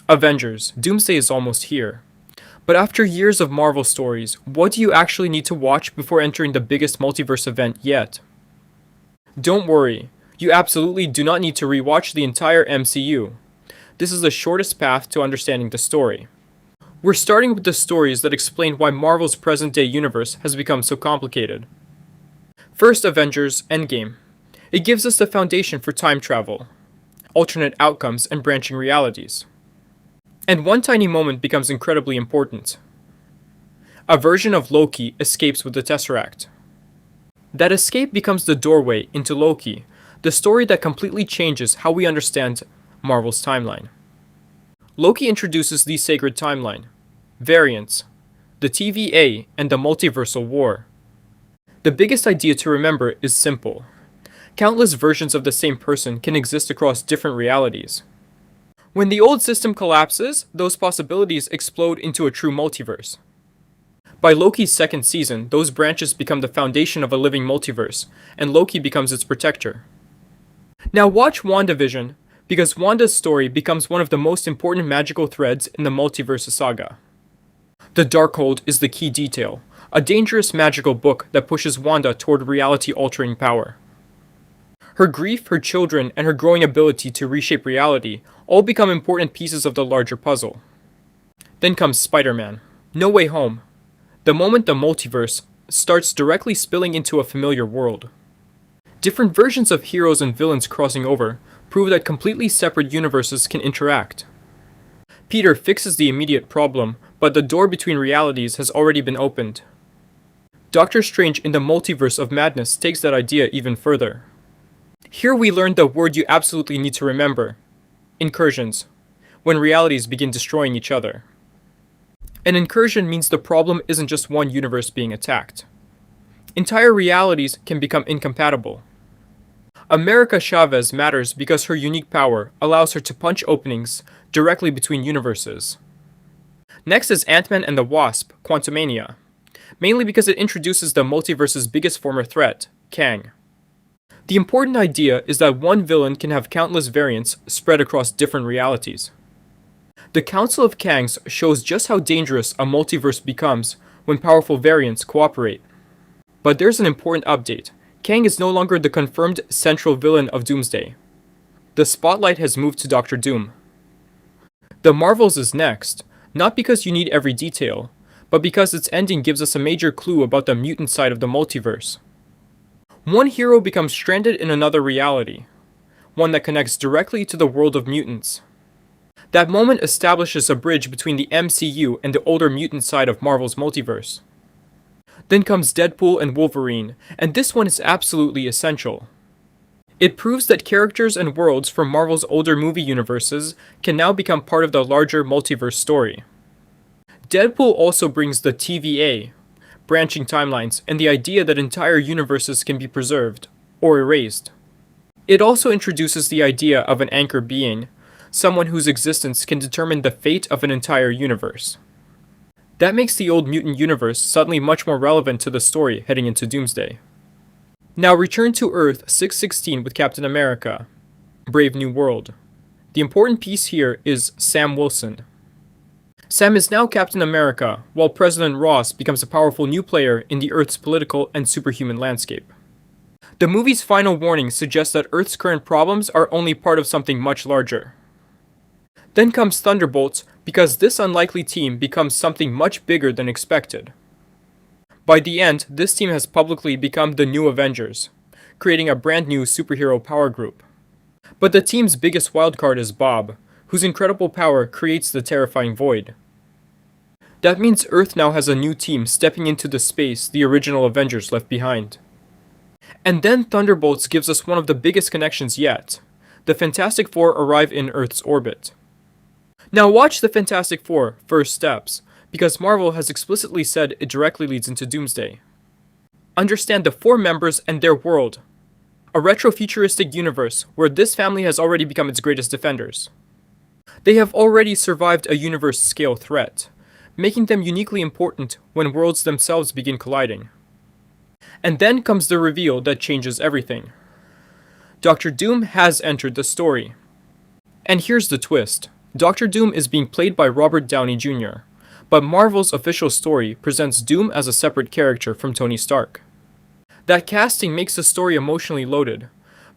Avengers, Doomsday is almost here. But after years of Marvel stories, what do you actually need to watch before entering the biggest multiverse event yet? Don't worry, you absolutely do not need to rewatch the entire MCU. This is the shortest path to understanding the story. We're starting with the stories that explain why Marvel's present-day universe has become so complicated. First, Avengers Endgame. It gives us the foundation for time travel, alternate outcomes, and branching realities. And one tiny moment becomes incredibly important. A version of Loki escapes with the Tesseract. That escape becomes the doorway into Loki, the story that completely changes how we understand Marvel's timeline. Loki introduces the sacred timeline, variants, the TVA, and the multiversal war. The biggest idea to remember is simple. Countless versions of the same person can exist across different realities. When the old system collapses, those possibilities explode into a true multiverse. By Loki's second season, those branches become the foundation of a living multiverse, and Loki becomes its protector. Now watch WandaVision, because Wanda's story becomes one of the most important magical threads in the multiverse saga. The Darkhold is the key detail, a dangerous magical book that pushes Wanda toward reality-altering power. Her grief, her children, and her growing ability to reshape reality all become important pieces of the larger puzzle. Then comes Spider-Man, No Way Home, the moment the multiverse starts directly spilling into a familiar world. Different versions of heroes and villains crossing over prove that completely separate universes can interact. Peter fixes the immediate problem, but the door between realities has already been opened. Doctor Strange in the Multiverse of Madness takes that idea even further. Here we learn the word you absolutely need to remember: incursions, when realities begin destroying each other. An incursion means the problem isn't just one universe being attacked. Entire realities can become incompatible. America Chavez matters because her unique power allows her to punch openings directly between universes. Next is Ant-Man and the Wasp, Quantumania, mainly because it introduces the multiverse's biggest former threat, Kang. The important idea is that one villain can have countless variants spread across different realities. The Council of Kangs shows just how dangerous a multiverse becomes when powerful variants cooperate. But there's an important update. Kang is no longer the confirmed central villain of Doomsday. The spotlight has moved to Doctor Doom. The Marvels is next, not because you need every detail, but because its ending gives us a major clue about the mutant side of the multiverse. One hero becomes stranded in another reality, one that connects directly to the world of mutants. That moment establishes a bridge between the MCU and the older mutant side of Marvel's multiverse. Then comes Deadpool and Wolverine, and this one is absolutely essential. It proves that characters and worlds from Marvel's older movie universes can now become part of the larger multiverse story. Deadpool also brings the TVA, branching timelines, and the idea that entire universes can be preserved, or erased. It also introduces the idea of an anchor being, someone whose existence can determine the fate of an entire universe. That makes the old mutant universe suddenly much more relevant to the story heading into Doomsday. Now return to Earth 616 with Captain America, Brave New World. The important piece here is Sam Wilson. Sam is now Captain America, while President Ross becomes a powerful new player in the Earth's political and superhuman landscape. The movie's final warning suggests that Earth's current problems are only part of something much larger. Then comes Thunderbolts, because this unlikely team becomes something much bigger than expected. By the end, this team has publicly become the new Avengers, creating a brand new superhero power group. But the team's biggest wildcard is Bob, whose incredible power creates the terrifying void. That means Earth now has a new team stepping into the space the original Avengers left behind. And then Thunderbolts gives us one of the biggest connections yet. The Fantastic Four arrive in Earth's orbit. Now watch the Fantastic Four, First Steps, because Marvel has explicitly said it directly leads into Doomsday. Understand the four members and their world. A retro-futuristic universe where this family has already become its greatest defenders. They have already survived a universe-scale threat, making them uniquely important when worlds themselves begin colliding. And then comes the reveal that changes everything. Doctor Doom has entered the story. And here's the twist. Doctor Doom is being played by Robert Downey Jr., but Marvel's official story presents Doom as a separate character from Tony Stark. That casting makes the story emotionally loaded,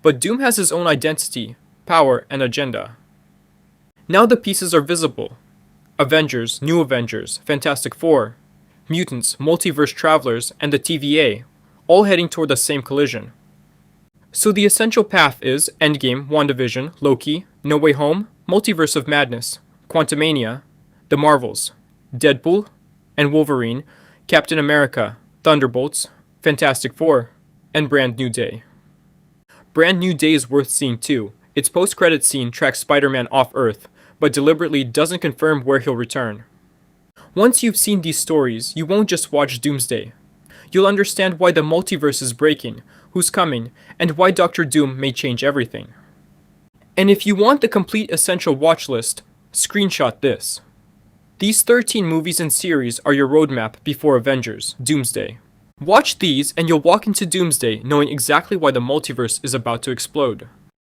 but Doom has his own identity, power, and agenda. Now the pieces are visible. Avengers, New Avengers, Fantastic Four, mutants, multiverse travelers, and the TVA, all heading toward the same collision. So the essential path is Endgame, WandaVision, Loki, No Way Home, Multiverse of Madness, Quantumania, The Marvels, Deadpool and Wolverine, Captain America, Thunderbolts, Fantastic Four, and Brand New Day. Brand New Day is worth seeing too. Its post-credit scene tracks Spider-Man off Earth, but deliberately doesn't confirm where he'll return. Once you've seen these stories, you won't just watch Doomsday. You'll understand why the multiverse is breaking, who's coming, and why Doctor Doom may change everything. And if you want the complete essential watch list, screenshot this. These 13 movies and series are your roadmap before Avengers, Doomsday. Watch these and you'll walk into Doomsday knowing exactly why the multiverse is about to explode.